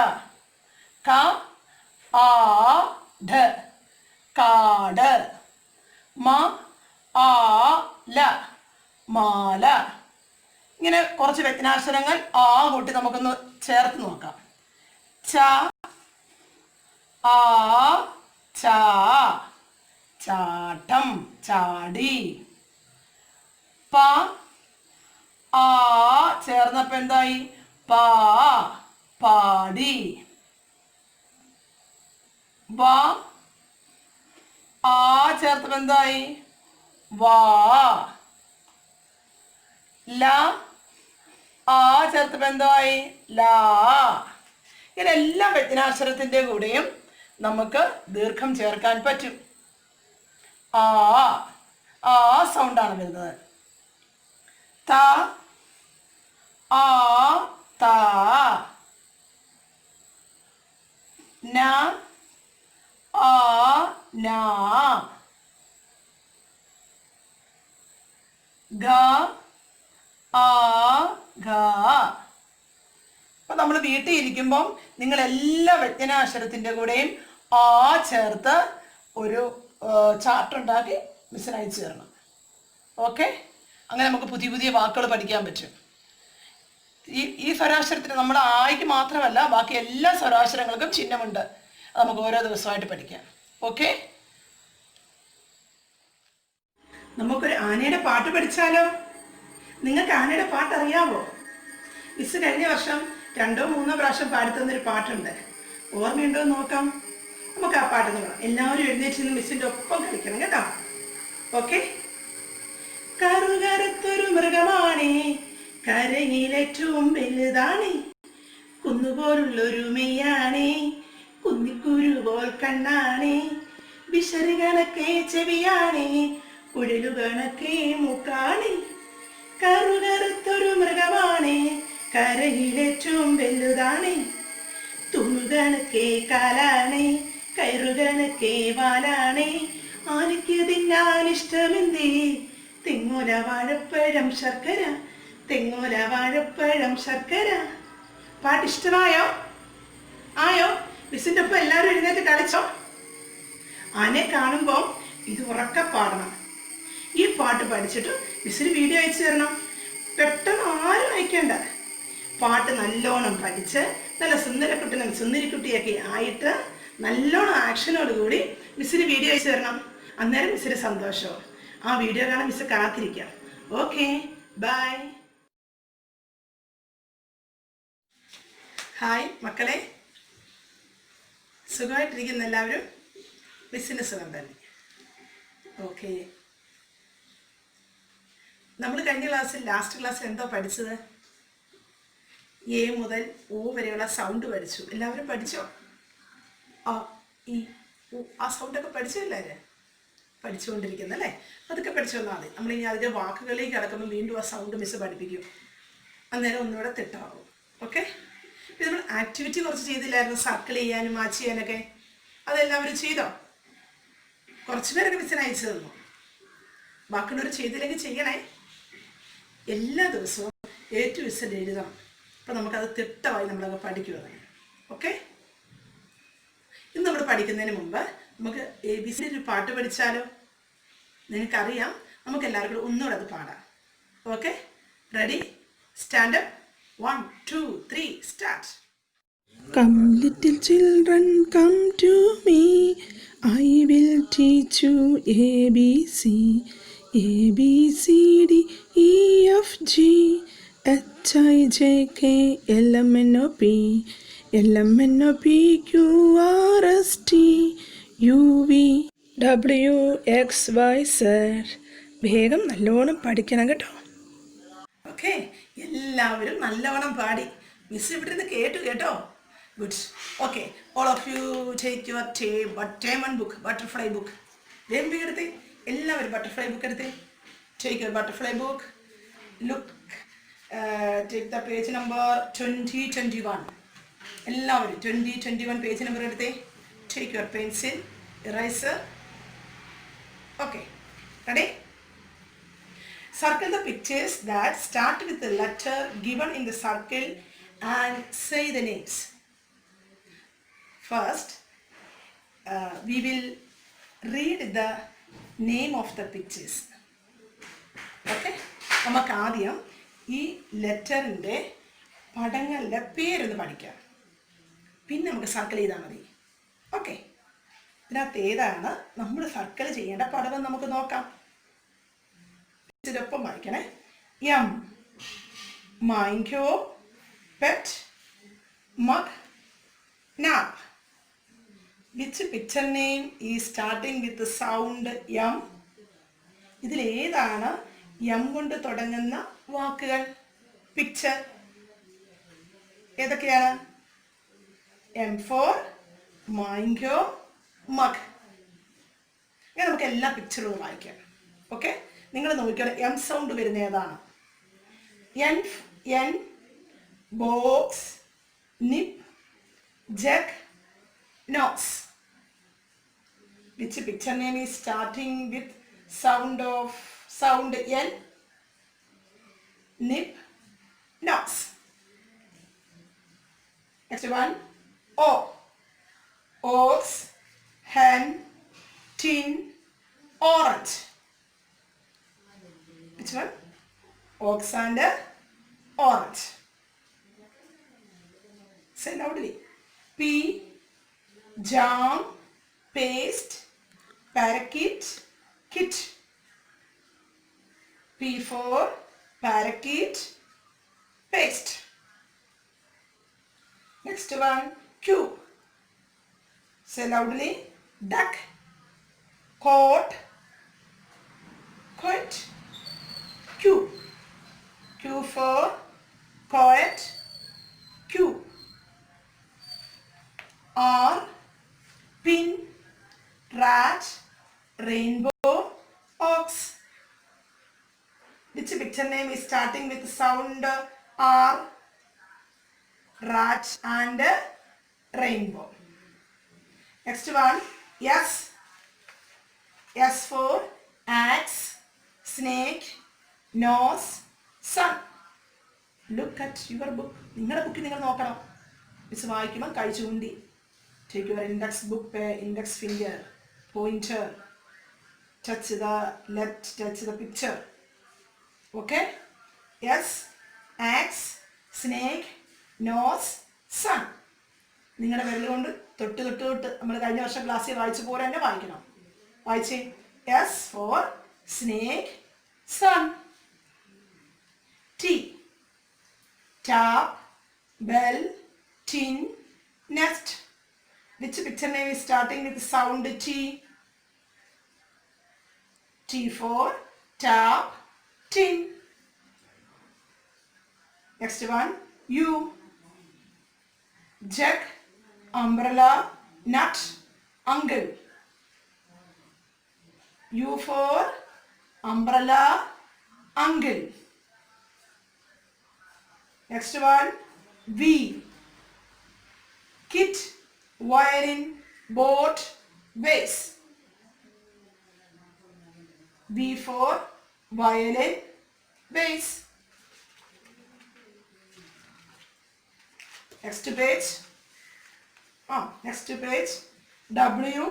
കാട്. മാല മാല. ഇങ്ങനെ കുറച്ച് വ്യഞ്ജനാക്ഷരങ്ങൾ ആ കൂട്ടി നമുക്കൊന്ന് ചേർത്ത് നോക്കാം. ചാട്ടം ചാടി. പ ആ ചേർന്നപ്പോൾ എന്തായി? പാ പാടി. വ ആ ചേർത്തപ്പോൾ എന്തായി? വാ. ല ആ ചേർത്തപ്പോൾ എന്തായി? ലാ. ഇങ്ങനെ എല്ലാ വ്യഞ്ജനാക്ഷരത്തിൻ്റെ കൂടെയും നമുക്ക് ദീർഘം ചേർക്കാൻ പറ്റും. ആ ആ സൗണ്ടാണ് വരുന്നത്. ത ആ ത. ന ആ ന. ഗ ആ ഘ. അപ്പം നമ്മൾ വീട്ടിൽ ഇരിക്കുമ്പം നിങ്ങൾ എല്ലാ വ്യഞ്ജനാക്ഷരത്തിൻ്റെ കൂടെയും ആ ചേർത്ത് ഒരു ചാർട്ട് ഉണ്ടാക്കി മിസ്സിന് അയച്ചു തരണം. ഓക്കെ? അങ്ങനെ നമുക്ക് പുതിയ പുതിയ വാക്കുകൾ പഠിക്കാൻ പറ്റും. ഈ സ്വരാക്ഷരത്തിന് നമ്മുടെ ആയിക്ക് മാത്രമല്ല ബാക്കി എല്ലാ സ്വരാക്ഷരങ്ങൾക്കും ചിഹ്നമുണ്ട്. അത് നമുക്ക് ഓരോ ദിവസമായിട്ട് പഠിക്കാം. ഓക്കെ? നമുക്കൊരു ആനയുടെ പാട്ട് പഠിച്ചാലോ? നിങ്ങൾക്ക് ആനയുടെ പാട്ട് അറിയാമോ? മിസ് കഴിഞ്ഞ വർഷം 2-3 പ്രാവശ്യം പാടിത്തന്നൊരു പാട്ടുണ്ട്. ഓർമ്മയുണ്ടോ എന്ന് നോക്കാം. നമുക്ക് ആ പാട്ട് നോക്കാം. എല്ലാവരും എഴുന്നേറ്റ് നിന്ന് മിസ്സിൻ്റെ ഒപ്പം കളിക്കണം കേട്ടോ. ഓക്കെ? കറുകറുത്തൊരു മൃഗമാണേ, കരയിലേറ്റവും വലുതാണേ, കുന്നുപോലുള്ളൊരു മെയ്യാണേ, കുന്നിക്കുരു പോൽ കണ്ണാണേ, വിശറി കണക്കേ ചെവിയാണേ, കുഴലു കണക്കേ മൂക്കാണേ. കറുകറുത്തൊരു മൃഗമാണേ, കരയിലേറ്റവും വലുതാണേ, തുണുകണക്കേ കാലാണേ, കയറുകണക്കേ വാലാണേ, ആനയ്ക്ക് തിന്നാൻ ഇഷ്ടമെന്തേ, തെങ്ങോല വാഴപ്പഴം ശർക്കര, തെങ്ങോല വാഴപ്പഴം ശർക്കര. പാട്ട് ഇഷ്ടമായോ? ആയോ? മിസ്സിൻ്റെ ഒപ്പം എല്ലാവരും എഴുന്നേറ്റ് കളിച്ചോ? ആനയെ കാണുമ്പോൾ ഇത് ഉറക്കെ പാടണം. ഈ പാട്ട് പഠിച്ചിട്ട് മിസ്സിന് വീഡിയോ അയച്ചു തരണം. പെട്ടെന്ന് ആരും അയക്കേണ്ട. പാട്ട് നല്ലോണം പഠിച്ച് നല്ല സുന്ദരക്കുട്ടനും സുന്ദരിക്കുട്ടിയൊക്കെ ആയിട്ട് നല്ലോണം ആക്ഷനോടുകൂടി മിസ്സിന് വീഡിയോ അയച്ചു തരണം. അന്നേരം മിസ്സിന് സന്തോഷവും. ആ വീഡിയോ കാണാൻ മിസ് കാത്തിരിക്കാം. Okay, by. ഹായ് മക്കളെ, സുഖമായിട്ടിരിക്കുന്ന എല്ലാവരും? മിസ്സിന് സുഖം തന്നെ. ഓക്കെ, നമ്മൾ കഴിഞ്ഞ ലാസ്റ്റ് ക്ലാസ്സിൽ എന്തോ പഠിച്ചത്? എ മുതൽ ഓ വരെയുള്ള സൗണ്ട് പഠിച്ചു. എല്ലാവരും പഠിച്ചോ? ആ സൗണ്ടൊക്കെ പഠിച്ചല്ലേ? പഠിച്ചുകൊണ്ടിരിക്കുന്നല്ലേ? അതൊക്കെ പഠിച്ചു വന്നാൽ മതി. നമ്മളിനി അതിൻ്റെ വാക്കുകളിലേക്ക് കിടക്കുമ്പോൾ വീണ്ടും ആ സൗണ്ട് മിസ് പഠിപ്പിക്കും. അന്നേരം ഒന്നുകൂടെ തെറ്റാവും. ഓക്കെ? പിന്നെ നമ്മൾ ആക്ടിവിറ്റി കുറച്ച് ചെയ്തില്ലായിരുന്നു, സർക്കിൾ ചെയ്യാനും മാച്ച് ചെയ്യാനൊക്കെ. അതെല്ലാവരും ചെയ്തോ? കുറച്ച് പേരൊക്കെ മിസ്സിന് അയച്ചു തന്നു. ബാക്കിയുള്ളവർ ചെയ്തില്ലെങ്കിൽ ചെയ്യണേ. എല്ലാ ദിവസവും A to Z എഴുതണം. അപ്പോൾ നമുക്കത് തിട്ടമായി നമ്മളൊക്കെ പഠിക്കുന്നത്. ഓക്കെ? ഇന്ന് നമ്മൾ പഠിക്കുന്നതിന് മുമ്പ് നമുക്ക് ABC ഒരു പാട്ട് പഠിച്ചാലോ? നിങ്ങൾക്കറിയാം, നമുക്ക് എല്ലാവർക്കും കൂടെ ഒന്നുകൂടെ അത് പാടാം. Okay? Ready? Stand up. 1, 2, 3, start. Come little children, come to me. I will teach you ABC. A, B, C, D, E, F, G, H, I, J, K, L, M, N, O, P, L, M, N, O, P, Q, R, S, T, U, V, W, X, Y, Z. വേഗം നല്ലോണം പഠിക്കണം കേട്ടോ. ഓക്കെ? എല്ലാവരും നല്ലവണ്ണം പാടി. മിസ് ഇവിടെ നിന്ന് കേട്ടോ. Good. Okay, all of you take your term and book, butterfly book. വേഗം എടുത്തേ. എല്ലാവരും ബട്ടർഫ്ലൈ ബുക്ക് എടുത്തേ. Take your butterfly book. Look, take the page number 2021. എല്ലാവരും 2021 പേജ് നമ്പർ എടുത്തേ. Take your pencil, eraser. Okay, ready? Circle the pictures that start with the letter given in the circle and say the names. First, we will read the name of the pictures. Okay? നമുക്ക് ആദ്യം ഈ ലെറ്ററിൻ്റെ പടങ്ങളുടെ പേരൊന്ന് പഠിക്കാം. പിന്നെ നമുക്ക് സർക്കിൾ ചെയ്താൽ മതി. ഓക്കെ? ഇതിനകത്ത് ഏതാണ് നമ്മൾ സർക്കിൾ ചെയ്യേണ്ട പടമെന്ന് നമുക്ക് നോക്കാം. ഇതിനൊപ്പം വായിക്കണേ. M. Mango, pet, mug, nap. Which picture name is starting with the sound M? ഇതിൽ ഏതാണ് M കൊണ്ട് തുടങ്ങുന്ന വാക്കുകൾ? പിക്ചർ ഏതൊക്കെയാണ്? M for mango, mug. ഇങ്ങനെ നമുക്ക് എല്ലാ പിക്ചറുകളും വായിക്കാം. ഓക്കെ, നിങ്ങൾ നോക്കിയാൽ M സൗണ്ട് വരുന്ന ഏതാണ്? N, box, nip, jug, nose. Which picture name is starting with sound N? Nip, nose. Next one, O. Ox, hen, tin, orange. Which one? Ox and orange. Say loudly. P. Jam, paste, parakeet, kit. P for parakeet, paste. Next one, Q. Say loudly. Duck, coat, quit. Q. Q for quiet, Q. R. Pin, rat, rainbow, ox. Which picture name is starting with sound R? Rat and rainbow. Next one, S. S for axe, snake, nose, sun. Look at your book. നിങ്ങളുടെ ബുക്കിൽ നിങ്ങൾ നോക്കണം. മിസ് വായിക്കുമ്പോൾ കൈ ചൂണ്ടി. Take your index book, index finger, pointer. Touch the picture. Okay? Yes. Axe, snake, nose, sun. നിങ്ങളുടെ വിരൽ കൊണ്ട് തൊട്ട് നമ്മൾ കഴിഞ്ഞ വർഷം ക്ലാസ്സിൽ വായിച്ച പോലെ തന്നെ വായിക്കണം. വായിച്ചേ. S for snake, sun. T. Tap, bell, tin, nest. Which picture name is starting with sound T? T for tap, tin. Next one, U. Jug, umbrella, nut, uncle. U for umbrella, uncle. Next one, V. Kit, violin, boat, vase. V for violin, vase. Next page. W.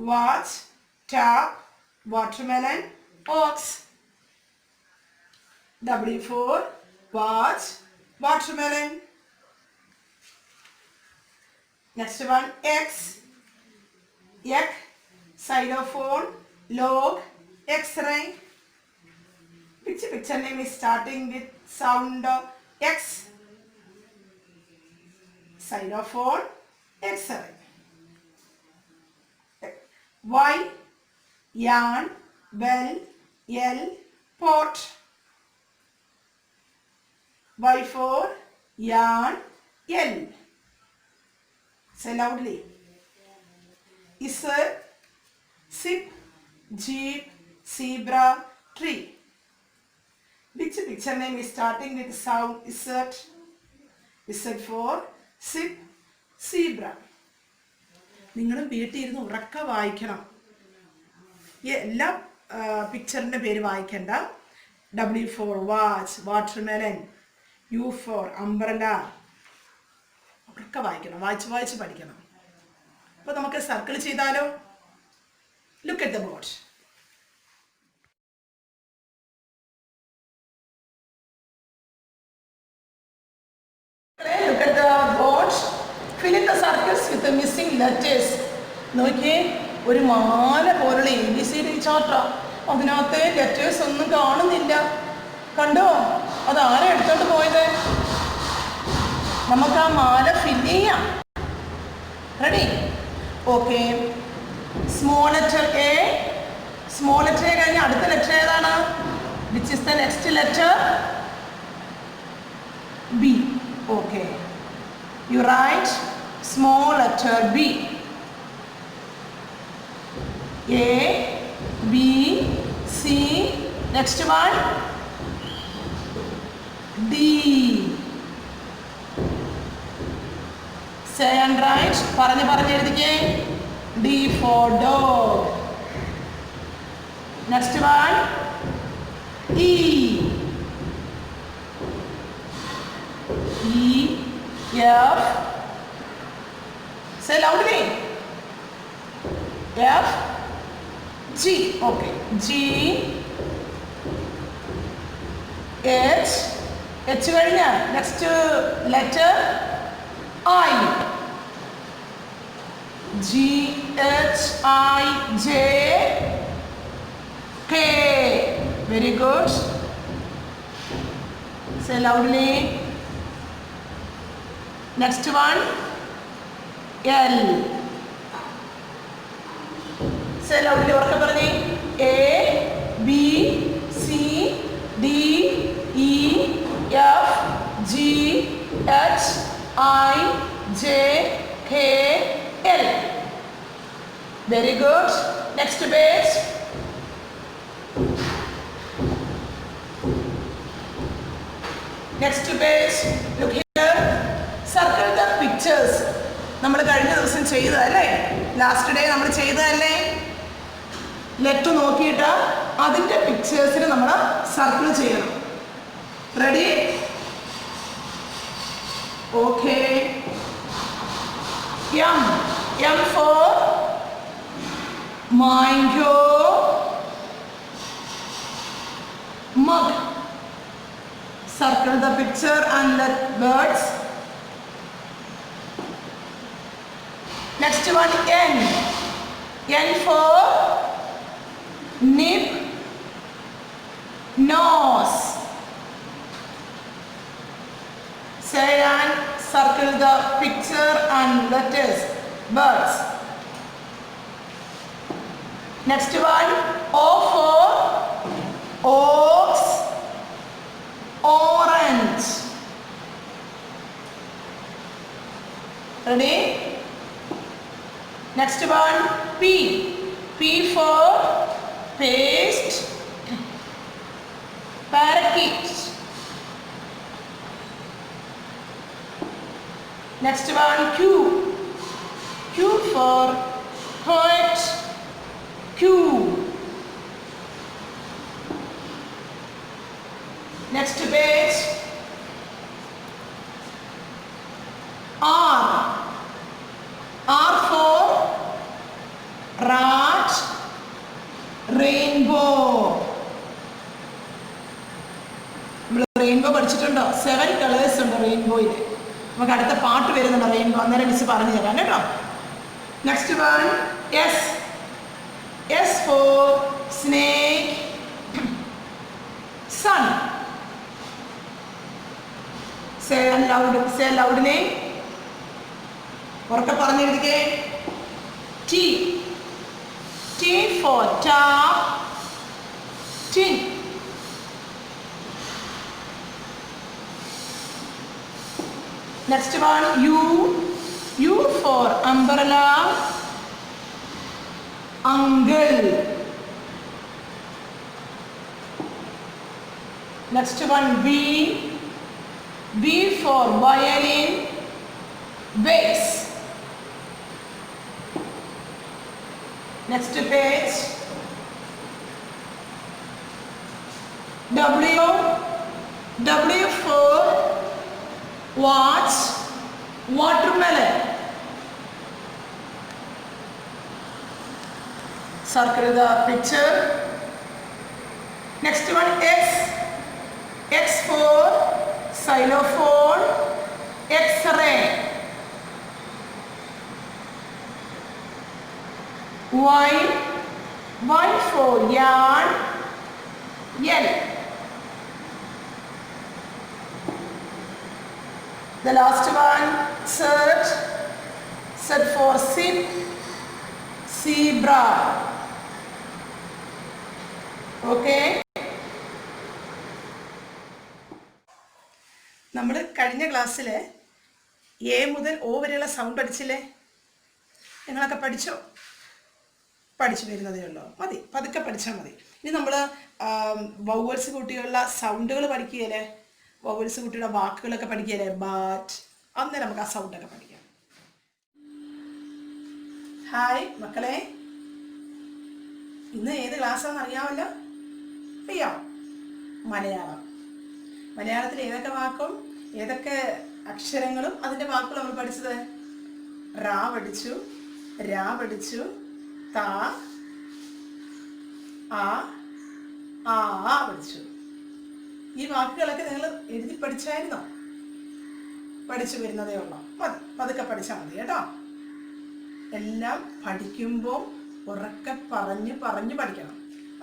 Watch, tap, watermelon, ox. W for watch, watermelon. Next one, X. Egg, xylophone, log, X-ray. Which picture name is starting with sound X? Xylophone, X-ray. Y. Yarn, bell, L, pot. Y for yarn, L. Say loudly. Is zip, jeep, zebra, tree. Which picture name is starting with sound Z? Z for zip, zebra. നിങ്ങളും വീട്ടിൽ ഇരുന്ന് ഉറക്ക വായിക്കണം. എല്ലാ പിക്ചറിൻ്റെ പേര് വായിക്കണ്ട. W for watch, watermelon. U for umbrella. ഒക്കെ വായിക്കണം, വായിച്ച് പഠിക്കണം. അപ്പോൾ നമുക്ക് സർക്കിൾ ചെയ്താലോ? Look at the board. Look at the board. Fill in the circles with the missing letters. നോക്കിയേ, ഒരു മാല പോലുള്ള ABCD ചാർട്ടാ. അതിനകത്ത് ലെറ്റേഴ്സ് ഒന്നും കാണുന്നില്ല. കണ്ടോ? അതാരാ എടുത്തോണ്ട് പോയത്? നമുക്ക് ആ മാല ഫില്ല് ചെയ്യാം. Ready? Okay. Small letter A. Small letter A കഴിഞ്ഞ് അടുത്ത ലെറ്റർ ഏതാണ്? Which is the next letter? B. Okay. You write small letter B. A, B, C. Next one D. Say and write. പറഞ്ഞ് എഴുതിക്കേ. D for dog. Next one E. E, F. Say loudly. F, G. Okay. G, H. H കഴിഞ്ഞ next letter I. G, H, I, J, K. Very good. Say loudly. Next one L. Say loudly. ഉറക്കെ പറഞ്ഞേ. A, B, C, D, E, F, G, H, I, J, K, L. Very good. Next page. Next page. Look here. Circle the pictures. നമ്മൾ കഴിഞ്ഞ ദിവസം ചെയ്തതല്ലേ? ലാസ്റ്റ് ഡേ നമ്മൾ ചെയ്തതല്ലേ? ലെറ്റർ നോക്കിയിട്ട് അതിൻ്റെ പിക്ചേഴ്സിന് നമ്മൾ സർക്കിൾ ചെയ്യണം. Ready? Okay. M for mango, mug. Circle the picture and let birds. Next one N. N for nip, nose. Say and circle the picture and letters. Birds. Next one O for oaks, orange. Ready? Next one P. P for paste, parakeet. Next one Q. Q for poet, Q. Next page R. R for rat, rainbow. Rainbow പഠിച്ചിട്ടുണ്ടോ? 7 കളേഴ്സ് ഉണ്ട് റെയിൻബോയിൽ. നമുക്ക് അടുത്ത പാട്ട് വരുന്നുണ്ട് റെയിൻബോ. അന്നേരം മിസ് പറഞ്ഞു തരാം കേട്ടോ. Next one S. S for snake, sun. Say ലൗഡിനെ ഉറക്കെ പറഞ്ഞെഴുതിക്കേ. T. T for tap, tin. Next one U. U for umbrella, uncle. Next one B. B for violin, bass. Next page W. W for watch, watermelon. Circle the picture. Next one X. X for xylophone, X-ray. Y. Y for yarn. L. The last one, search. Z for zip. Zebra. Okay. നമ്മൾ കഴിഞ്ഞ ക്ലാസ്സിൽ എ മുതൽ ഒ വരെയുള്ള സൗണ്ട് പഠിച്ചില്ലേ? നിങ്ങളൊക്കെ പഠിച്ചോ? പഠിച്ചു വരുന്നതേ ഉള്ളൂ. മതി, പതുക്കെ പഠിച്ചാൽ മതി. ഇനി നമ്മൾ വൗവൽസ് കൂട്ടിയുള്ള സൗണ്ടുകൾ പഠിക്കുകയല്ലേ? വൗവൽസ് കൂട്ടിയുള്ള വാക്കുകളൊക്കെ പഠിക്കുകയല്ലേ? ബാറ്റ്. അന്നേരം നമുക്ക് ആ സൗണ്ടൊക്കെ പഠിക്കാം. ഹായ് മക്കളെ, ഇന്ന് ഏത് ക്ലാസ്സാണെന്ന് അറിയാമല്ലോ? അറിയാം, മലയാളം. മലയാളത്തിൽ ഏതൊക്കെ വാക്കും ഏതൊക്കെ അക്ഷരങ്ങളും അതിൻ്റെ വാക്കുകൾ നമ്മൾ പഠിച്ചത്? റാ പഠിച്ചു, രാ പഠിച്ചു, ത, ആ പഠിച്ചു. ഈ വാക്കുകളൊക്കെ നിങ്ങൾ എഴുതി പഠിച്ചായിരുന്നോ? പഠിച്ചു വരുന്നതേ ഉള്ളൂ. മതി, പതുക്കെ പഠിച്ചാൽ മതി കേട്ടോ. എല്ലാം പഠിക്കുമ്പോൾ ഉറക്കെ പറഞ്ഞു പഠിക്കണം.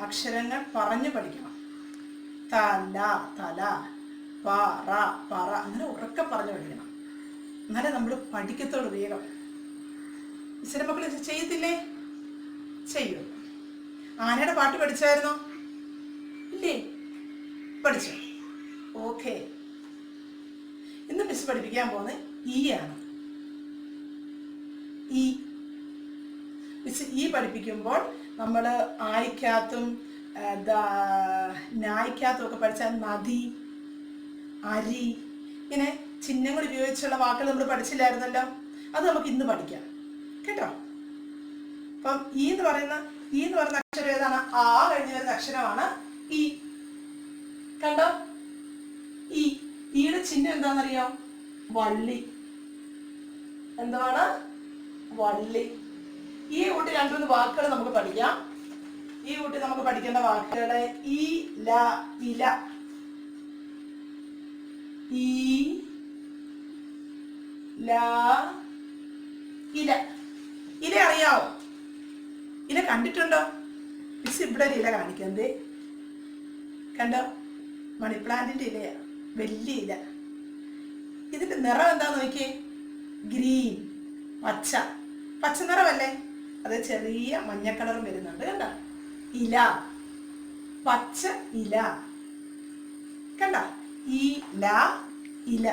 അക്ഷരങ്ങൾ പറഞ്ഞു പഠിക്കണം. തല, തല, പറ, പറ, അങ്ങനെ ഉറക്കെ പറഞ്ഞു പഠിക്കണം. എന്നാലേ നമ്മൾ പഠിക്കത്തോട് വേഗം. ചില മക്കൾ ചെയ്യത്തില്ലേ? ചെയ്യൂ. ആനയുടെ പാട്ട് പഠിച്ചായിരുന്നോ? ഇല്ലേ? പഠിച്ചു. ഓക്കെ. ഇന്ന് മിസ് പഠിപ്പിക്കാൻ പോകുന്നത് ഈ ആണ്. ഈ മിസ് ഈ പഠിപ്പിക്കുമ്പോൾ നമ്മൾ ആയിക്കകത്തും നായിക്കകത്തും ഒക്കെ പഠിച്ച നദി, അരി, ഇങ്ങനെ ചിഹ്നങ്ങൾ ഉപയോഗിച്ചുള്ള വാക്കുകൾ നമ്മൾ പഠിച്ചില്ലായിരുന്നല്ലോ? അത് നമുക്ക് ഇന്ന് പഠിക്കാം കേട്ടോ. അപ്പം ഈ എന്ന് പറയുന്ന അക്ഷരം ഏതാണ്? ആ കഴിഞ്ഞ് വരുന്ന അക്ഷരമാണ് ഈ. കണ്ടോ? ഈയുടെ ചിഹ്നം എന്താണെന്നറിയോ? വള്ളി. എന്താണ്? വള്ളി. ഈ കൂട്ടി രണ്ടുമൂന്ന് വാക്കുകൾ നമുക്ക് പഠിക്കാം. ഈ കൂട്ടി നമുക്ക് പഠിക്കേണ്ട വാക്കുകളെ ഈ, ല, ഇല. ഈ, ല, ഇല. ഇല അറിയാവോ? ഇല കണ്ടിട്ടുണ്ടോ? മിസ് ഇവിടെ ഒരു ഇല കാണിക്കുന്നത് കണ്ടോ? മണിപ്ലാന്റിന്റെ ഇലയാ, വലിയ ഇല. ഇതിന്റെ നിറം എന്താന്ന് നോക്കിയേ? ഗ്രീൻ, പച്ച. പച്ച നിറമല്ലേ? അത് ചെറിയ മഞ്ഞ കളറും വരുന്നുണ്ട്. കണ്ട? ഇല, പച്ച ഇല. കണ്ട? ഈ, ല, ഇല.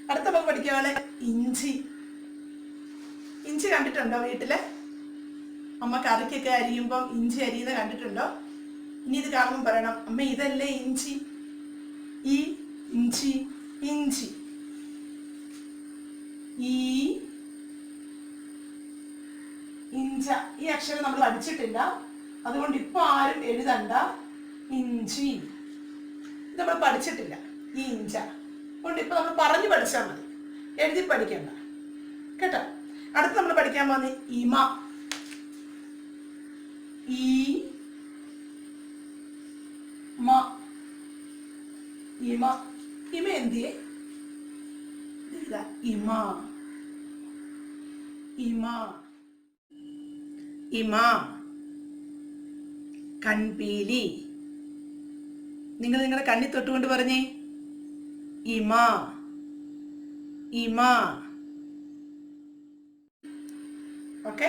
അടുത്ത നമുക്ക് പഠിക്കാനുള്ള ഇഞ്ചി. ഇഞ്ചി കണ്ടിട്ടുണ്ടോ വീട്ടില്? അമ്മ കറിക്കൊക്കെ അരിയുമ്പം ഇഞ്ചി അരിയുന്നത് കണ്ടിട്ടുണ്ടോ? ഇനി ഇത് കാണുമ്പോൾ പറയണം, അമ്മ ഇതല്ലേ ഇഞ്ചി? ഈ, ഇഞ്ചി, ഇഞ്ചി. ഈ, ഇഞ്ച. ഈ അക്ഷരം നമ്മൾ പഠിച്ചിട്ടില്ല, അതുകൊണ്ട് ഇപ്പൊ ആരും എഴുതണ്ട. ഇഞ്ചി ഇത് നമ്മൾ പഠിച്ചിട്ടില്ല. ഈ ഇഞ്ച അതുകൊണ്ട് ഇപ്പൊ നമ്മൾ പറഞ്ഞു പഠിച്ചാൽ മതി, എഴുതി പഠിക്കണ്ട കേട്ടോ. അടുത്ത് നമ്മൾ പഠിക്കാൻ പോകുന്ന ഇമ. ഈ, മ. ഇമ. ഇമ എന്തിയെ? ഇമ, ഇമ, ഇമ. കൺപീലി. നിങ്ങൾ നിങ്ങളുടെ കണ്ണി തൊട്ടുകൊണ്ട് പറഞ്ഞേ ഇമ, ഇമ. ഓക്കെ.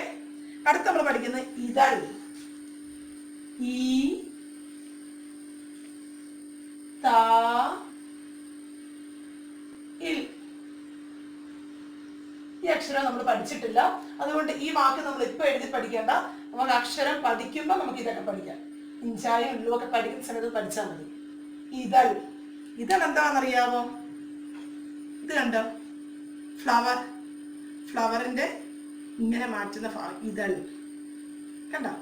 അടുത്ത് നമ്മൾ പഠിക്കുന്നത് ഇതൾ. ഈ, ത, ഇൽ. ഈ അക്ഷരം നമ്മൾ പഠിച്ചിട്ടില്ല, അതുകൊണ്ട് ഈ വാക്ക് നമ്മൾ ഇപ്പൊ എഴുതി പഠിക്കേണ്ട. നമുക്ക് അക്ഷരം പഠിക്കുമ്പോൾ നമുക്ക് ഇതൊക്കെ പഠിക്കാം. ഇഞ്ചായും ഉള്ളുമൊക്കെ പഠിക്കുന്ന സമയത്ത് പഠിച്ചാൽ മതി. ഇതൾ. ഇതൾ എന്താണെന്നറിയാമോ? ഇത് കണ്ടോ? ഫ്ലവർ. ഫ്ലവറിന്റെ ഇങ്ങനെ മാറ്റുന്ന ഇതൾ. കണ്ടോ?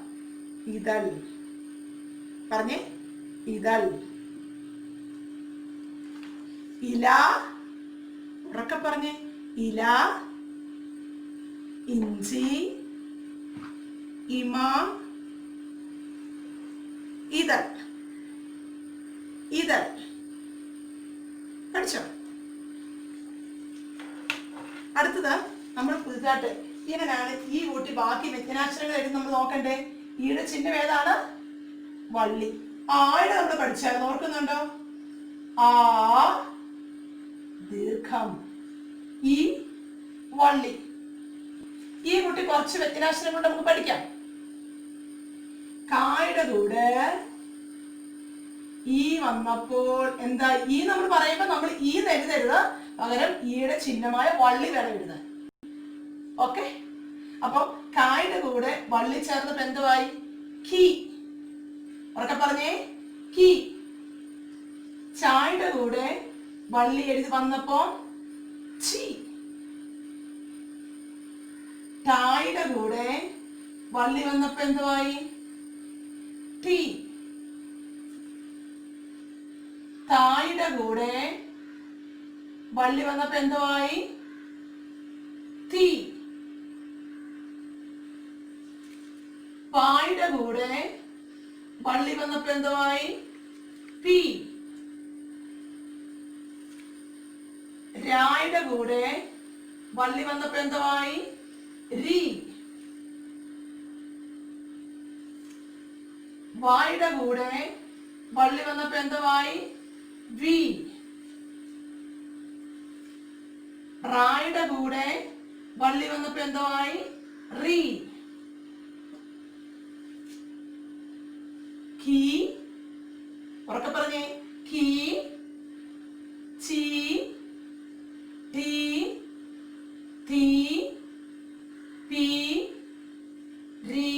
ഇതൾ. പറഞ്ഞേ ഇതൾ. ഇല. ഉറക്കെ പറഞ്ഞേ ഇല. ഇഞ്ചി, ഇമ, ഇതൾ. ഇതൾ പഠിച്ചോ? അടുത്തത് നമ്മൾ പുതുതായിട്ട് ഇങ്ങനെയാണ് ഈ കൂട്ടി ബാക്കി വ്യഞ്ജനാക്ഷരങ്ങൾ എഴുതി നമ്മൾ നോക്കണ്ടേ? ഈയുടെ ചിഹ്നം ഏതാണ്? വള്ളി. ആയുടെ നമ്മൾ പഠിച്ചായിരുന്നു, ഓർക്കുന്നുണ്ടോ? ആ ദീർഘം, ഈ വള്ളി. ഈ കുട്ടി കുറച്ച് വ്യഞ്ജനാക്ഷരം കൊണ്ട് നമുക്ക് പഠിക്കാം. കായുടെ കൂടെ ഈ വന്നപ്പോൾ എന്താ? ഈ നമ്മൾ പറയുമ്പോൾ നമ്മൾ ഈ എഴുതരുത്, പകരം ഈയുടെ ചിഹ്നമായ വള്ളി വേണം എഴുതാൻ. ഓക്കെ, അപ്പൊ കായുടെ കൂടെ വള്ളി ചേർന്നപ്പോ എന്തുവായി? കി. ഉറക്കെ പറഞ്ഞേ, കി. ചായുടെ കൂടെ വള്ളി എഴുതി വന്നപ്പോ ചി. ടായുടെ കൂടെ വള്ളി വന്നപ്പോ എന്തുവായി? ടി. തായുടെ കൂടെ വള്ളി വന്നപ്പോ എന്തുവായി? തീ. പായുടെ കൂടെ വള്ളി വന്നപ്പോ എന്തുവായി? പി. രായുടെ കൂടെ വള്ളി വന്നപ്പോ എന്തുവായി? രി. വായുടെ കൂടെ വള്ളി വന്നപ്പോ എന്തുവായി? വി. റായുടെ കൂടെ വള്ളി വന്നപ്പോ എന്തുവായി? റി. കി. ഉറക്കെ പറഞ്ഞേ, കി. ചി. ടി. തി. പി. രി.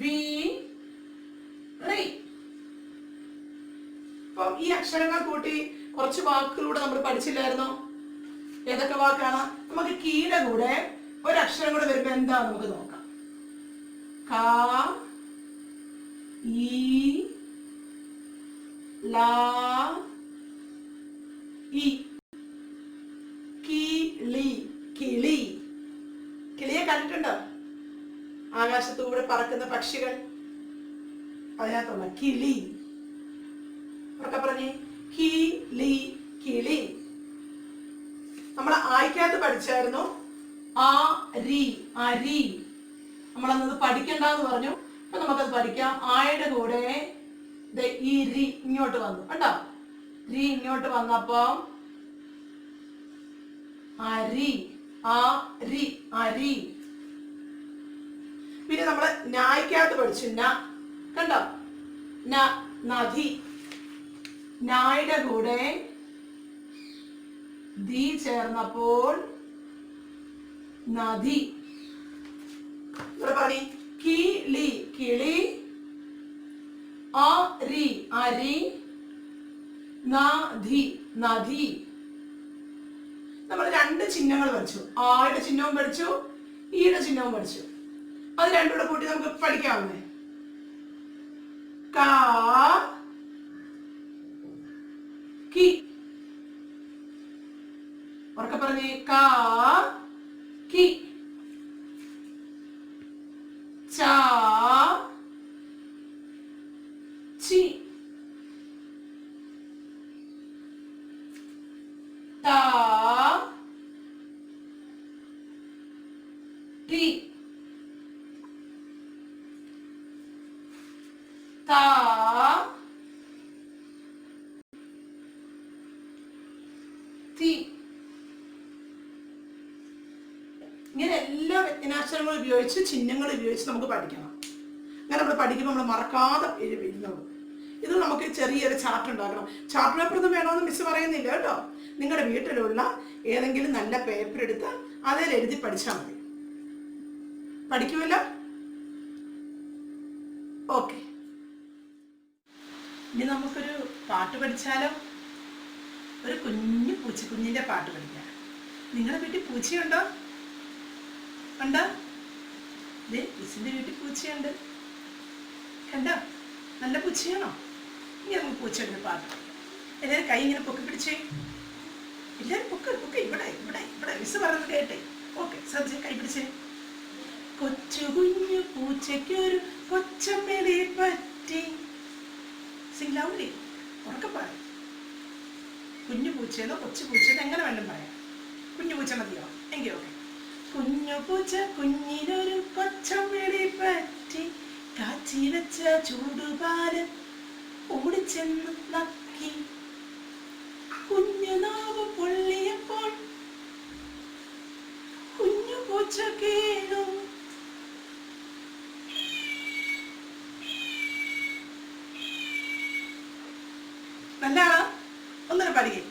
വി. റി. അപ്പം ഈ അക്ഷരങ്ങൾ കൂട്ടി കുറച്ച് വാക്കുകളൂടെ നമ്മൾ പഠിച്ചില്ലായിരുന്നോ? ഏതൊക്കെ വാക്കാണ്? നമുക്ക് കീയുടെ കൂടെ ഒരക്ഷരം കൂടെ വരുമ്പോ എന്താ നമുക്ക് നോക്കാം. ക, ഈ, ലാ, ഇ. കിളി. കിളി. കിളിയെ കണ്ടിട്ടുണ്ടോ? ആകാശത്തൂടെ പറക്കുന്ന പക്ഷികൾ, അതിനകത്തുള്ള കിളി. ഉറക്കെ പറഞ്ഞേ, കിളി. കിളി. നമ്മൾ ആയിക്കകത്ത് പഠിച്ചായിരുന്നു ആ രി. അരി. നമ്മളന്നത് പഠിക്കണ്ടെന്ന് പറഞ്ഞു. അപ്പൊ നമുക്കത് പഠിക്കാം. ആയുടെ കൂടെ ഈ രി ഇങ്ങോട്ട് വന്നു, കണ്ടോ? രി ഇങ്ങോട്ട് വന്നപ്പോ അരി. ആ രി. അരി. പിന്നെ നമ്മള് നായ്ക്കകത്ത് പഠിച്ചു ന, കണ്ടോ? ന. നദി. നായുടെ കൂടെ ദി ചേർന്നപ്പോൾ നദി. പറ, കിളി. കിളി. അരി. അരി. നദി. നദി. നമ്മൾ രണ്ട് ചിഹ്നങ്ങൾ പഠിച്ചു. ആയുടെ ചിഹ്നവും പഠിച്ചു, ഈയുടെ ചിഹ്നവും പഠിച്ചു. അത് രണ്ടും കൂടെ കൂട്ടി നമുക്ക് പഠിക്കാവുന്നേ. കാ, കി. ഉറക്കെ പറഞ്ഞേ, കാ, കി. ചാ, ചി. താ, ടി. താ, തി. ഇങ്ങനെ എല്ലാ വ്യഞ്ജനാക്ഷരങ്ങളും ഉപയോഗിച്ച് ചിഹ്നങ്ങൾ ഉപയോഗിച്ച് നമുക്ക് പഠിക്കണം. അങ്ങനെ നമ്മൾ പഠിക്കുമ്പോൾ നമ്മൾ മറക്കാതെ ഇരുന്നോളൂ. ഇത് നമുക്ക് ചെറിയൊരു ചാർട്ട് ഉണ്ടാക്കണം. ചാർട്ട് പേപ്പർ ഒന്നും വേണമെന്ന് മിസ് പറയുന്നില്ല കേട്ടോ. നിങ്ങളുടെ വീട്ടിലുള്ള ഏതെങ്കിലും നല്ല പേപ്പർ എടുത്ത് അതിൽ എഴുതി പഠിച്ചാൽ മതി. പഠിക്കുമല്ലോ? ഓക്കെ, ഇനി നമുക്കൊരു പാട്ട് പഠിച്ചാലോ? ഒരു കുഞ്ഞു പൂച്ചക്കുഞ്ഞിൻ്റെ പാട്ട് പഠിക്കാം. നിങ്ങളുടെ വീട്ടിൽ പൂച്ചയുണ്ടോ? ഉണ്ടോ? മിസ്സിൻ്റെ വീട്ടിൽ പൂച്ചയുണ്ട്, കണ്ടോ? നല്ല പൂച്ചയാണോ? ഇനി നമുക്ക് പൂച്ചയുടെ പാട്ട് പഠിക്കാം. എല്ലാവരും കൈ ഇങ്ങനെ പൊക്കി പിടിച്ചേ. എല്ലാവരും പൊക്ക്. ഇവിടെ ഇവിടെ ഇവിടെ മിസ് പറഞ്ഞത് കേട്ടെ. ഓക്കെ, ശ്രദ്ധിച്ച് കൈ പിടിച്ചേ. കൊച്ചു കുഞ്ഞു പൂച്ചയ്ക്കൊരു കൊച്ചമ്മയെ പറ്റി. സിംഗ് ലൗഡ്ലി. ഉറക്കെ പറയും. കുഞ്ഞു പൂച്ചയെന്നോ കൊച്ചു പൂച്ചയെന്നോ എങ്ങനെ വേണം പറയാം. കുഞ്ഞു പൂച്ച മതിയോ? എങ്കിൽ ഓക്കെ. കുഞ്ഞു പൂച്ച കുഞ്ഞിനൊരു കൊച്ചമ്മയെ പറ്റി. പറ്റി കാച്ചി വെച്ച ചൂടുപാല് ഓടിച്ചെന്ന് നക്കി കുഞ്ഞുനാവ് പൊള്ളിയപ്പോൾ കുഞ്ഞു പൂച്ച കേണു. നല്ലതാണോ? ഒന്നര പാടിക്കേ.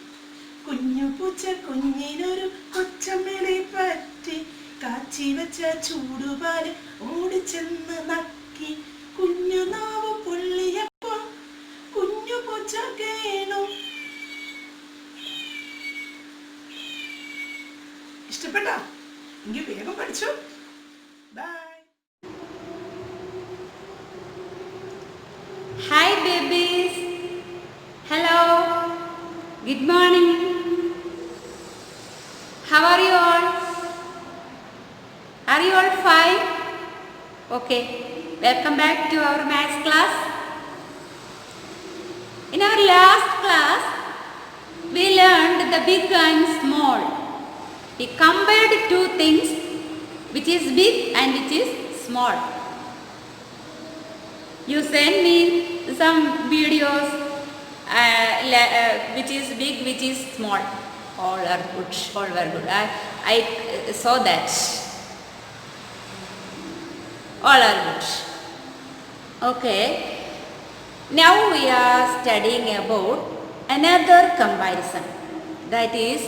കുഞ്ഞു പൂച്ച കുഞ്ഞിനൊരു കൊച്ചമ്മളെ പറ്റി കാച്ചി വെച്ച ചൂടുപാല് ഓടിച്ചെന്ന് നക്കി കുഞ്ഞുനാവ് പൊള്ളിയപ്പോൾ കുഞ്ഞു പൂച്ച കേണു. ഇഷ്ടപ്പെട്ടോ? എങ്കിൽ വേഗം പഠിച്ചു. By. Hi babies. Hello. Good morning. How are you all? Are you all fine? Okay. Welcome back to our maths class. In our last class, we learned the big and small. We compared two things, which is big and which is small. You send me some videos, which is big, which is small. All are good, all were good. I saw that. All are good. Okay. Now we are studying about another comparison, that is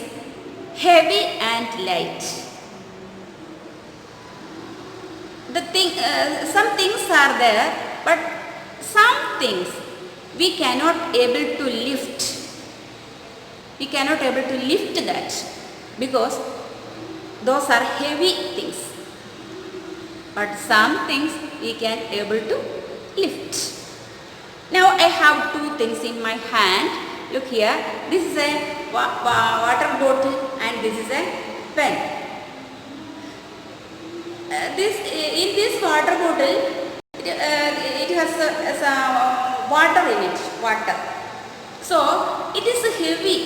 heavy and light. Some things are there, but some things we cannot able to lift. We cannot able to lift that because those are heavy things. But some things we can able to lift. Now I have two things in my hand. Look here. This is a water bottle and this is a pen. In this water bottle, it has water in it. Water. So it is heavy.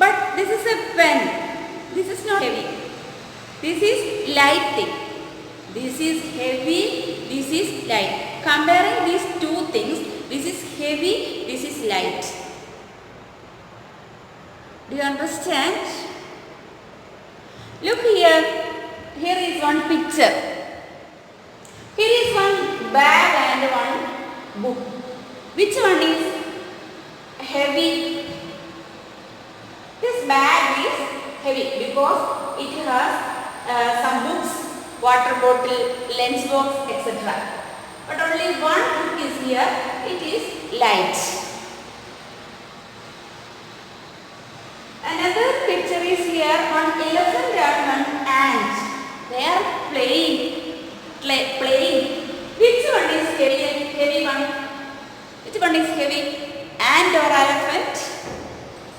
But this is a pen. This is not heavy. This is light thing. This is heavy. This is light. Comparing these two things, this is heavy. This is light. Do you understand? Look here. Here is one picture. Here is one bag and one book. Which one is heavy? This bag is heavy because it has some books, water bottle, lunch box, etc. But only one book is here. It is light. Another picture is here. One elephant and one ant. They are playing. Which one is heavy one? Which one is heavy? Ant or elephant?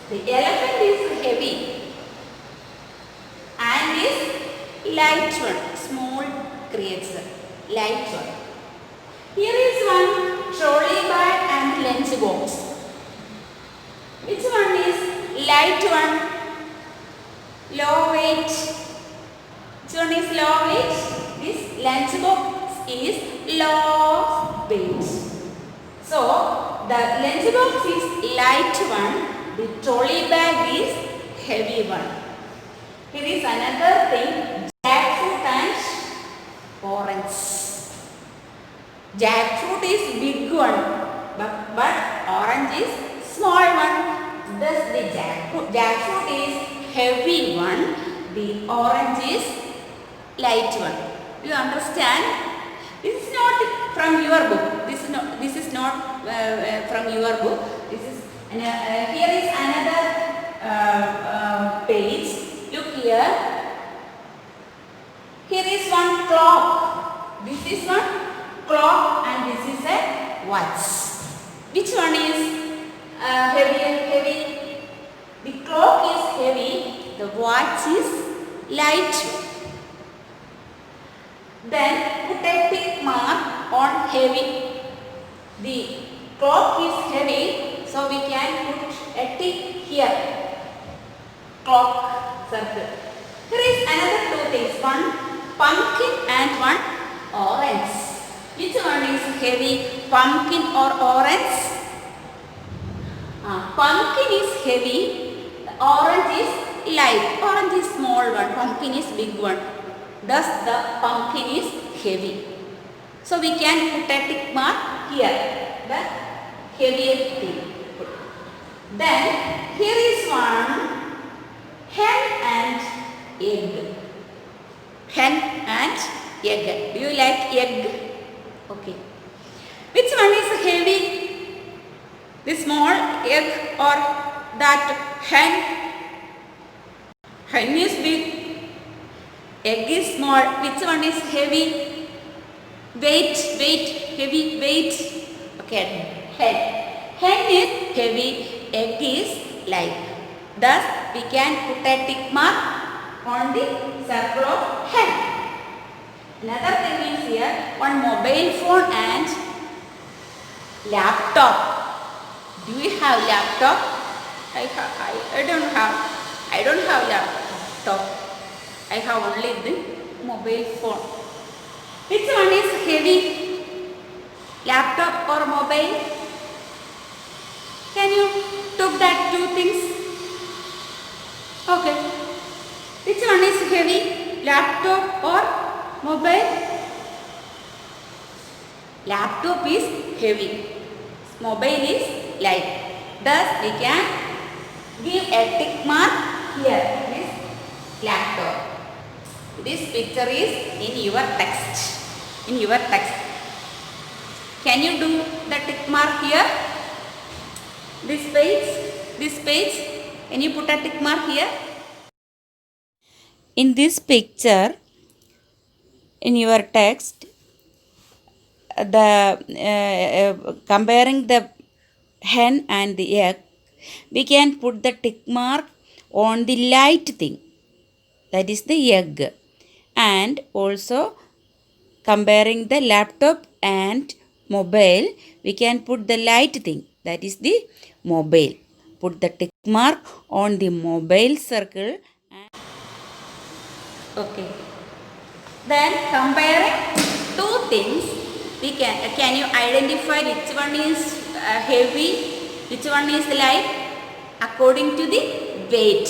The elephant is heavy. Ant is light one, small creature, light one. Here is one trolley bag and lunch box. Which one is light one? Low weight. Which one is low weight? This lunch box is low weight. So the lunch box is light one. The trolley bag is heavy one. Here is another thing, jackfruit and orange. Jackfruit is big one, but orange is small one. Thus the jackfruit is heavy one. The orange is light one. Do you understand? This is not from your book. This is not from your book. This is here is another page. Look here. Here is one clock. This is one clock and this is a watch. Which one is heavy? The clock is heavy. The watch is light. Then put a tick mark on heavy. The clock is heavy, so we can put a tick here. Clock circle. Here is another two things. One pumpkin and one orange. Which one is heavy, pumpkin or orange? Pumpkin is heavy, orange is light. Orange is small one, pumpkin is big one. Thus the pumpkin is heavy. So we can put a tick mark here, the heavier thing. Then here is one hen and egg. Hen and egg. Do you like egg? Okay. Which one is heavy? The small egg or that hen? Hen is big, egg is small. Which one is heavy? Weight, heavy, weight. Okay, hen. Hen is heavy, egg is light. Thus, we can put a tick mark on the circle of hen. Another thing is here, one mobile phone and laptop. Do you have laptop? I don't have laptop. I have only the mobile phone. Which one is heavy? Laptop or mobile? Can you took that two things? Okay. Which one is heavy? Laptop or mobile? Laptop is heavy. Mobile is light. Thus we can give a tick mark here. This laptop. This picture is in your text. Can you do the tick mark here? This page. Can you put a tick mark here? In this picture, in your text, the comparing the hen and the egg, we can put the tick mark on the light thing, that is the egg, and also comparing the laptop and mobile, we can put the light thing, that is the mobile. Put the tick mark on the mobile circle. Okay. Then comparing two things, we can you identify which one is heavy, which one is light? According to the weight.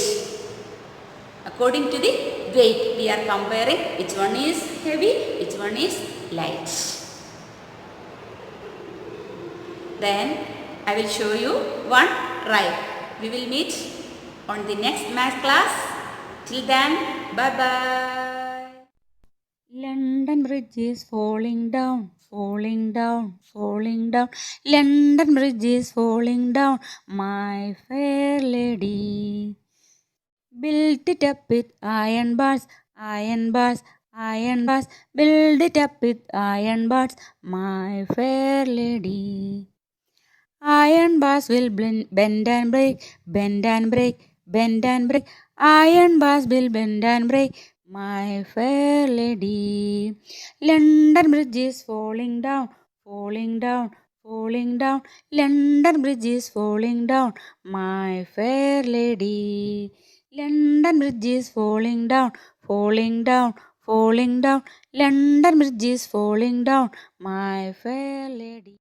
We are comparing which one is heavy, which one is light. Then I will show you one rhyme. We will meet on the next math class. Till then, bye-bye. London Bridge is falling down, falling down, falling down. London Bridge is falling down, my fair lady. Built it up with iron bars, iron bars, iron bars. Build it up with iron bars, my fair lady. Iron bars will bend and break, bend and break, bend and break. Iron bars will bend and break, my fair lady. London Bridge is falling down, falling down, falling down. London Bridge is falling down, my fair lady. London Bridge is falling down, falling down, falling down. London Bridge is falling down, my fair lady.